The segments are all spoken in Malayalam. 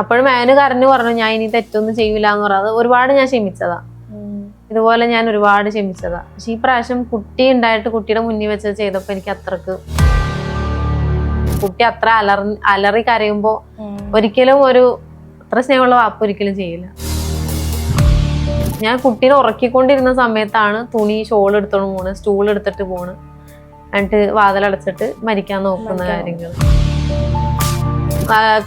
അപ്പോഴും മാനു കരഞ്ഞു പറഞ്ഞു ഞാൻ ഇനി തെറ്റൊന്നും ചെയ്യൂല എന്ന് പറഞ്ഞത്. ഒരുപാട് ഞാൻ ക്ഷമിച്ചതാ, ഇതുപോലെ ഞാൻ ഒരുപാട് ക്ഷമിച്ചതാ. പക്ഷെ ഈ പ്രാവശ്യം കുട്ടി ഉണ്ടായിട്ട് കുട്ടിയുടെ മുന്നിൽ വെച്ച് ചെയ്തപ്പോ എനിക്ക് അത്രക്ക് കുട്ടി അത്ര അലറി കരയുമ്പോ ഒരിക്കലും അത്ര സ്നേഹമുള്ള വാപ്പ് ഒരിക്കലും ചെയ്യില്ല. ഞാൻ കുട്ടീനെ ഉറക്കിക്കൊണ്ടിരുന്ന സമയത്താണ് തുണി ഷോൾ എടുത്തോണ്ട് പോണ്, സ്റ്റൂൾ എടുത്തിട്ട് പോണ്, എന്നിട്ട് വാതിലടച്ചിട്ട് മരിക്കാൻ നോക്കുന്ന കാര്യങ്ങൾ.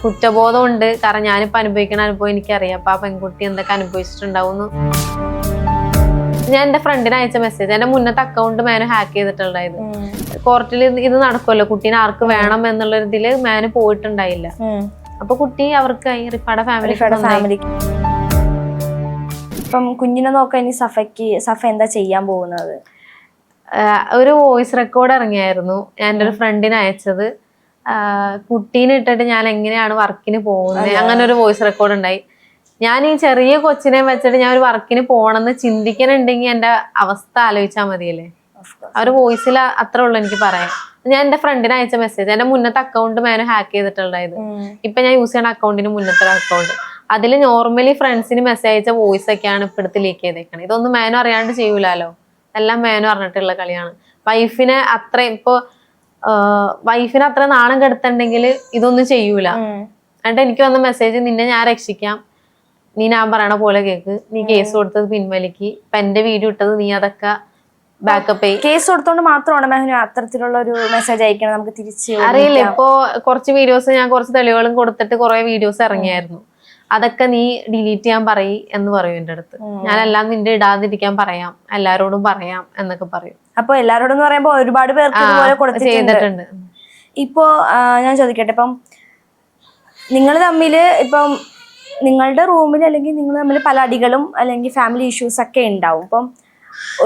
കുറ്റബോധം ഉണ്ട്, കാരണം ഞാനിപ്പോ അനുഭവിക്കുന്ന അനുഭവം എനിക്കറിയാം. അപ്പൊ ആ പെൺകുട്ടി എന്തൊക്കെ അനുഭവിച്ചിട്ടുണ്ടാവും. ഞാൻ എന്റെ ഫ്രണ്ടിന് അയച്ച മെസ്സേജ്, എന്റെ മുന്നത്തെ അക്കൗണ്ട് മാനു ഹാക്ക് ചെയ്തിട്ടുണ്ടായത്. കോർട്ടിൽ ഇത് നടക്കുമല്ലോ, കുട്ടീനെ ആർക്ക് വേണം എന്നുള്ള ഇതില് മാനു പോയിട്ടുണ്ടായില്ല. അപ്പൊ കുട്ടി അവർക്ക് റിഫയുടെ ഫാമിലി. ഇപ്പം കുഞ്ഞിനെ നോക്കാൻ ഇനി സഫ എന്താ ചെയ്യാൻ പോകുന്നത്? ഒരു വോയിസ് റെക്കോർഡ് ഇറങ്ങിയായിരുന്നു, ഞാൻ എൻ്റെ ഒരു ഫ്രണ്ടിന് അയച്ചത്. കുട്ടീനെ ഇട്ടിട്ട് ഞാൻ എങ്ങനെയാണ് വർക്കിന് പോകുന്നത്, അങ്ങനെ ഒരു വോയിസ് റെക്കോർഡ് ഉണ്ടായി. ഞാൻ ഈ ചെറിയ കൊച്ചിനെ വെച്ചിട്ട് ഞാൻ ഒരു വർക്കിന് പോകണമെന്ന് ചിന്തിക്കണുണ്ടെങ്കിൽ എന്റെ അവസ്ഥ ആലോചിച്ചാൽ മതിയല്ലേ. ആ ഒരു വോയിസിൽ അത്രേ ഉള്ളൂ എനിക്ക് പറയാം. ഞാൻ എന്റെ ഫ്രണ്ടിന് അയച്ച മെസ്സേജ്, എന്റെ മുന്നത്തെ അക്കൗണ്ട് മാനു ഹാക്ക് ചെയ്തിട്ടുണ്ടായത്. ഇപ്പൊ ഞാൻ യൂസ് ചെയ്യുന്ന അക്കൗണ്ടിന് മുന്നത്തെ അക്കൗണ്ട്, അതിൽ നോർമലി ഫ്രണ്ട്സിന് മെസ്സേജ് അയച്ച വോയിസ് ഒക്കെയാണ് ഇപ്പൊ എടുത്ത് ലീക്ക് ചെയ്തേക്കണത്. ഇതൊന്നും മാനു അറിയാണ്ട് ചെയ്യൂലോ, എല്ലാം മാനു അറിഞ്ഞിട്ടുള്ള കളിയാണ്. വൈഫിനെ അത്ര നാണം കെടുത്തുണ്ടെങ്കിൽ ഇതൊന്നും ചെയ്യൂല. എന്നിട്ട് എനിക്ക് വന്ന മെസ്സേജ്, നിന്നെ ഞാൻ രക്ഷിക്കാം, നീ ഞാൻ പറയണ പോലെ കേക്ക്, നീ കേസ് കൊടുത്തത് പിൻവലിക്ക്, ഇപ്പൊ എന്റെ വീഡിയോ ഇട്ടത് നീ അതൊക്കെ ബാക്കപ്പ് ചെയ്യും. കേസ് കൊടുത്തോണ്ട് മാത്രമാണ് മാനു അത്തരത്തിലുള്ള ഒരു മെസ്സേജ് അയക്കണം നമുക്ക് തിരിച്ച്? അറിയില്ല, ഇപ്പൊ കുറച്ച് വീഡിയോസ് ഞാൻ കുറച്ച് തെളിവുകളും കൊടുത്തിട്ട് കുറെ വീഡിയോസ് ഇറങ്ങിയായിരുന്നു. അതൊക്കെ നീ ഡിലീറ്റ് ചെയ്യാൻ എന്ന് പറയും എന്റെ അടുത്ത്. ഞാനെല്ലാം നിന്റെ ഇടാതിരിക്കാൻ പറയാം, എല്ലാരോടും പറയാം എന്നൊക്കെ പറയും. അപ്പൊ എല്ലാരോടും പറയുമ്പോ ഒരുപാട് പേർക്ക് ഇതുപോലെ ചെയ്തിട്ടുണ്ട്. ഇപ്പോ ഞാൻ ചോദിക്കട്ടെ, ഇപ്പം നിങ്ങൾ തമ്മില് ഇപ്പം നിങ്ങളുടെ റൂമിൽ അല്ലെങ്കിൽ നിങ്ങൾ തമ്മിൽ പല അടികളും അല്ലെങ്കിൽ ഫാമിലി ഇഷ്യൂസ് ഒക്കെ ഉണ്ടാവും. അപ്പം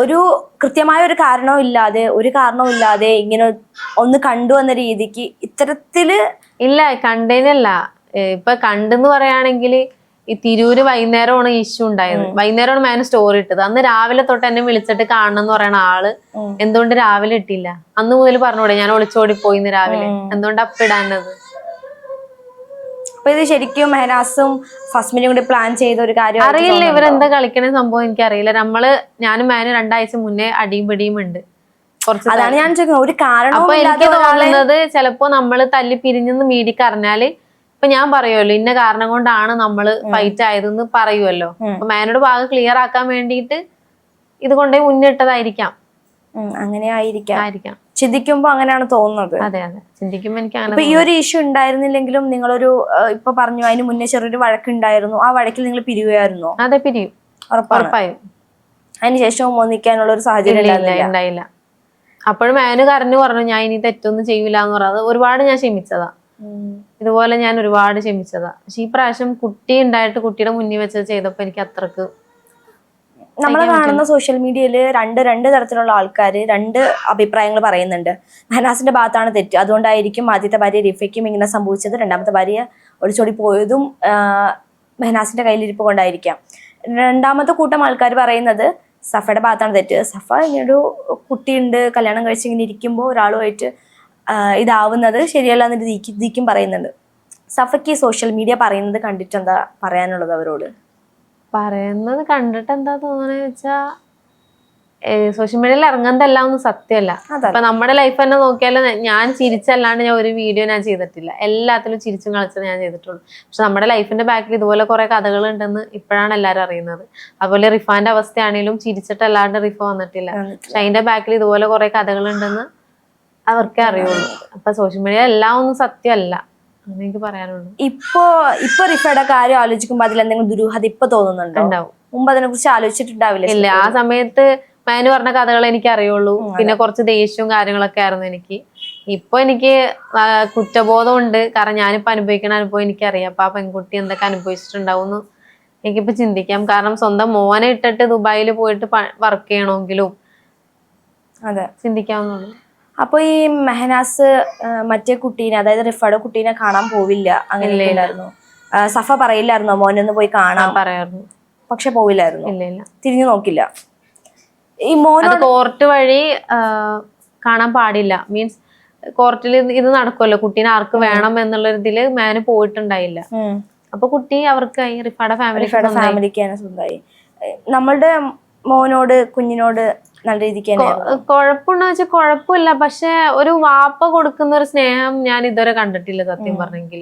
ഒരു കൃത്യമായ ഒരു കാരണവും ഇല്ലാതെ ഇങ്ങനെ ഒന്ന് കണ്ടു വന്ന രീതിക്ക് ഇത്തരത്തില് ഇല്ല, കണ്ടേനല്ല. ഇപ്പൊ കണ്ടെന്ന് പറയുകയാണെങ്കിൽ ഈ തിരൂര് വൈകുന്നേരമാണ് ഇഷ്യൂ ഉണ്ടായത്. വൈകുന്നേരമാണ് മാനു സ്റ്റോറി ഇട്ടത്. അന്ന് രാവിലെ തൊട്ട് എന്നെ വിളിച്ചിട്ട് കാണണം എന്ന് പറയുന്ന ആള് എന്തുകൊണ്ട് രാവിലെ ഇട്ടില്ല? അന്ന് മുതൽ പറഞ്ഞൂടെ ഞാൻ ഒളിച്ചോടി പോയിന്ന് രാവിലെ, എന്തുകൊണ്ട് അപ്പ് ഇടാനത്? അപ്പൊ ഇത് ശരിക്കും മെഹനാസും ഫസ്മിനും കൂടി പ്ലാൻ ചെയ്ത ഒരു കാര്യം അറിയില്ല. ഇവരെന്താ കളിക്കണ സംഭവം എനിക്കറിയില്ല. ഞാനും മാനു 2 ആഴ്ച മുന്നേ അടിയും പിടിയും ഉണ്ട്. അതാണ് ഞാൻ ചോദിക്കുന്നത്, ഒരു കാരണം. അപ്പൊ എനിക്ക് തോന്നുന്നത് ചിലപ്പോ നമ്മള് തല്ലി പിരിഞ്ഞെന്ന് മീഡിയക്ക് അറിഞ്ഞാല്, ഇപ്പൊ ഞാൻ പറയുമല്ലോ ഇന്ന കാരണം കൊണ്ടാണ് നമ്മള് ഫൈറ്റ് ആയതെന്ന് പറയുമല്ലോ. അപ്പൊ മാനോട് ഭാഗം ക്ലിയർ ആക്കാൻ വേണ്ടിയിട്ട് ഇത് കൊണ്ടേ മുന്നിട്ടതായിരിക്കാം. അങ്ങനെ ആയിരിക്കാം. ചിന്തിക്കുമ്പോ അങ്ങനെയാണ് തോന്നുന്നത്. അതെ, ചിന്തിക്കുമ്പോ എനിക്ക് അങ്ങനെ. അപ്പൊ ഈ ഒരു ഇഷ്യൂ ഉണ്ടായിരുന്നില്ലെങ്കിലും നിങ്ങളൊരു ഇപ്പൊ പറഞ്ഞു അതിന് മുന്നേ ചെറിയൊരു വഴക്കുണ്ടായിരുന്നു, ആ വഴക്കിൽ നിങ്ങൾ പിരിയുകയായിരുന്നോ? അതെ, പിരിയും, ഉറപ്പായും. അതിനുശേഷം ഒന്നിക്കാനുള്ള ഒരു സാഹചര്യം ഉണ്ടായില്ല. അപ്പോഴും മാനു കരഞ്ഞു പറഞ്ഞു ഞാൻ ഇനി തെറ്റൊന്നും ചെയ്യൂല എന്ന് പറഞ്ഞത്. ഒരുപാട് ഞാൻ ക്ഷമിച്ചതാ, ഇതുപോലെ ഞാൻ ഒരുപാട് ക്ഷമിച്ചതാ. പക്ഷെ ഈ പ്രാവശ്യം കുട്ടി ഉണ്ടായിട്ട് കുട്ടിയുടെ മുന്നിൽ വെച്ച് ചെയ്തപ്പോ എനിക്ക് അത്രക്ക്. നമ്മൾ കാണുന്ന സോഷ്യൽ മീഡിയയിൽ രണ്ട് തരത്തിലുള്ള ആൾക്കാർ 2 അഭിപ്രായങ്ങൾ പറയുന്നുണ്ട്. മെഹനാസിന്റെ ഭാഗത്താണ് തെറ്റ്, അതുകൊണ്ടായിരിക്കും ആദ്യത്തെ ഭാര്യ റിഫയ്ക്കും ഇങ്ങനെ സംഭവിച്ചത്, രണ്ടാമത്തെ ഭാര്യ ഒളിച്ചോടി പോയതും മെഹനാസിന്റെ കയ്യിലിരിപ്പ് കൊണ്ടായിരിക്കാം. രണ്ടാമത്തെ കൂട്ടം ആൾക്കാർ പറയുന്നത് സഫയുടെ ഭാഗത്താണ് തെറ്റ്. സഫ ഇങ്ങനൊരു കുട്ടിയുണ്ട്, കല്യാണം കഴിച്ച് ഇങ്ങനെ ഇരിക്കുമ്പോൾ ഒരാളുമായിട്ട് ഇതാവുന്നത് ശരിയല്ല എന്നൊരു ദിക്കും പറയുന്നുണ്ട്. സഫയ്ക്ക് സോഷ്യൽ മീഡിയ പറയുന്നത് കണ്ടിട്ട് എന്താ പറയാനുള്ളത് അവരോട്? പറയുന്നത് കണ്ടിട്ട് എന്താ തോന്നുന്നത് വെച്ചാ, സോഷ്യൽ മീഡിയയിൽ ഇറങ്ങുന്നതെല്ലാം ഒന്നും സത്യമല്ല. ഇപ്പൊ നമ്മുടെ ലൈഫ് തന്നെ നോക്കിയാലും ഞാൻ ചിരിച്ചല്ലാണ്ട് ഞാൻ ഒരു വീഡിയോ ഞാൻ ചെയ്തിട്ടില്ല. എല്ലാത്തിലും ചിരിച്ചും കളിച്ചത് ഞാൻ ചെയ്തിട്ടുള്ളൂ. പക്ഷെ നമ്മുടെ ലൈഫിന്റെ ബാക്കിൽ ഇതുപോലെ കുറെ കഥകൾ ഉണ്ടെന്ന് ഇപ്പോഴാണ് എല്ലാവരും അറിയുന്നത്. അതുപോലെ റിഫാന്റെ അവസ്ഥയാണെങ്കിലും ചിരിച്ചിട്ടല്ലാണ്ട് റിഫ വന്നിട്ടില്ല. പക്ഷെ അതിന്റെ ബാക്കിൽ ഇതുപോലെ കുറെ കഥകൾ ഉണ്ടെന്ന് അവർക്കേ അറിയുള്ളൂ. അപ്പൊ സോഷ്യൽ മീഡിയ എല്ലാം ഒന്നും സത്യമല്ല, എനിക്ക് പറയാനുള്ളൂ. ഇപ്പൊ റിഫയുടെ കാര്യം ആലോചിക്കുമ്പോ അതിൽ എന്തെങ്കിലും ദുരൂഹത ഇപ്പൊ തോന്നുന്നുണ്ടോ? മുമ്പ് അതിനെ കുറിച്ച് ആലോചിച്ചിട്ടുണ്ടാവില്ല? ഇല്ല, ആ സമയത്ത് മാനു പറഞ്ഞ കഥകൾ എനിക്ക് അറിയുള്ളൂ. പിന്നെ കുറച്ച് ദേഷ്യവും കാര്യങ്ങളൊക്കെ ആയിരുന്നു എനിക്ക്. ഇപ്പൊ എനിക്ക് കുറ്റബോധം ഉണ്ട്, കാരണം ഞാനിപ്പോ അനുഭവിക്കുന്ന അനുഭവം എനിക്കറിയാം. അപ്പൊ ആ പെൺകുട്ടി എന്തൊക്കെ അനുഭവിച്ചിട്ടുണ്ടാവും എനിക്കിപ്പോ ചിന്തിക്കാം. കാരണം സ്വന്തം മോനെ ഇട്ടിട്ട് ദുബായിൽ പോയിട്ട് വർക്ക് ചെയ്യണമെങ്കിലും ചിന്തിക്കാവുന്നുള്ളൂ. അപ്പൊ ഈ മെഹനാസ് മറ്റേ കുട്ടീനെ, അതായത് റിഫയുടെ കുട്ടീനെ കാണാൻ പോവില്ല അങ്ങനെയല്ലായിരുന്നു? സഫ പറയില്ലായിരുന്നോ മോനൊന്ന് പോയി കാണാൻ? പറയായിരുന്നു, പക്ഷെ പോവില്ലായിരുന്നു, തിരിഞ്ഞു നോക്കില്ല. ഈ മോന് കോർട്ട് വഴി കാണാൻ പാടില്ല, മീൻസ് കോർട്ടിൽ ഇത് നടക്കുമല്ലോ, കുട്ടീനെ ആർക്ക് വേണം എന്നുള്ള ഇതില് മാനു പോയിട്ടുണ്ടായില്ല. അപ്പൊ കുട്ടി അവർക്കായി, റിഫയുടെ ഫാമിലിക്ക് തന്നെ സ്വന്തമായി. നമ്മളുടെ മോനോട് കുഞ്ഞിനോട് നല്ല രീതിക്ക് തന്നെ കുഴപ്പമുണ്ടോ വെച്ചാൽ കുഴപ്പമില്ല. പക്ഷെ ഒരു വാപ്പ കൊടുക്കുന്ന ഒരു സ്നേഹം ഞാൻ ഇതുവരെ കണ്ടിട്ടില്ല സത്യം പറഞ്ഞെങ്കിൽ.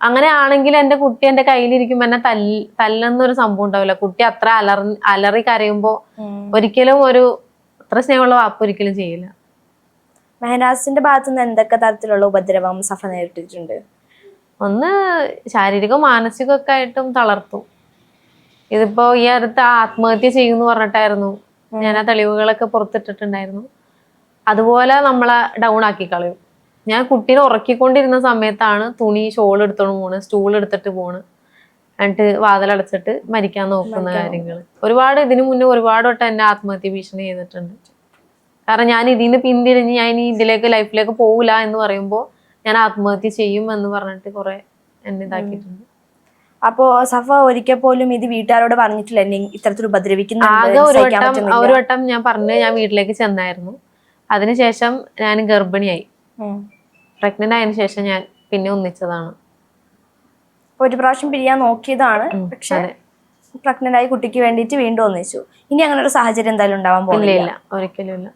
അങ്ങനെ ആണെങ്കിൽ എന്റെ കുട്ടി എന്റെ കയ്യിലിരിക്കുമ്പോ എന്നെ തല്ലുന്നൊരു സംഭവം ഉണ്ടാവില്ല. കുട്ടി അത്ര അലറി കരയുമ്പോ ഒരിക്കലും അത്ര സ്നേഹമുള്ള വാപ്പ ഒരിക്കലും ചെയ്യില്ല. മെഹനാസിന്റെ ഭാഗത്തുനിന്ന് എന്തൊക്കെ തരത്തിലുള്ള ഉപദ്രവം സഫ നേരിട്ടിട്ടുണ്ട്? ഒന്ന് ശാരീരികവും മാനസികമൊക്കെ ആയിട്ടും തളർത്തും. ഇതിപ്പോ ഈ അടുത്ത് ആത്മഹത്യ ചെയ്യുമെന്ന് പറഞ്ഞിട്ടായിരുന്നു. ഞാൻ ആ തെളിവുകളൊക്കെ പുറത്തിട്ടിട്ടുണ്ടായിരുന്നു. അതുപോലെ നമ്മളെ ഡൗൺ ആക്കി കളയും. ഞാൻ കുട്ടീനെ ഉറക്കിക്കൊണ്ടിരുന്ന സമയത്താണ് ഷോൾ എടുത്തോണ്ട് പോണ്, സ്റ്റൂൾ എടുത്തിട്ട് പോണ്, എന്നിട്ട് വാതിലടച്ചിട്ട് മരിക്കാൻ നോക്കുന്ന കാര്യങ്ങൾ. ഇതിനു മുന്നേ ഒരുപാട് വട്ടം എന്നെ ആത്മഹത്യ ഭീഷണി ചെയ്തിട്ടുണ്ട്. കാരണം ഞാൻ ഇതിന് പിന്തിരിഞ്ഞ് ഞാൻ ഇനി ലൈഫിലേക്ക് പോകില്ല എന്ന് പറയുമ്പോൾ ഞാൻ ആത്മഹത്യ ചെയ്യും എന്ന് പറഞ്ഞിട്ട് കുറെ എന്നെ ഇതാക്കിയിട്ടുണ്ട്. അപ്പോ സഫ ഒരിക്കൽ പോലും ഇത് വീട്ടുകാരോട് പറഞ്ഞിട്ടില്ല എന്നെ ഇത്തരത്തിൽ ഉപദ്രവിക്കുന്നുണ്ട്? ആകെ ഒരു വട്ടം ഞാൻ പറഞ്ഞ് ഞാൻ വീട്ടിലേക്ക് ചെന്നായിരുന്നു. അതിനുശേഷം ഞാൻ ഗർഭിണിയായി. പ്രഗ്നന്റ് ആയതിനു ശേഷം ഞാൻ പിന്നെ ഒന്നിച്ചതാണ്. ഒരു പ്രാവശ്യം പിരിയാൻ നോക്കിയതാണ്, പക്ഷെ പ്രഗ്നന്റ് ആയി കുട്ടിക്ക് വേണ്ടിയിട്ട് വീണ്ടും ഒന്നിച്ചു. ഇനി അങ്ങനെ ഒരു സാഹചര്യം എന്തായാലും ഉണ്ടാവാൻ പോകുന്നില്ല. ഒരിക്കലും ഇല്ല.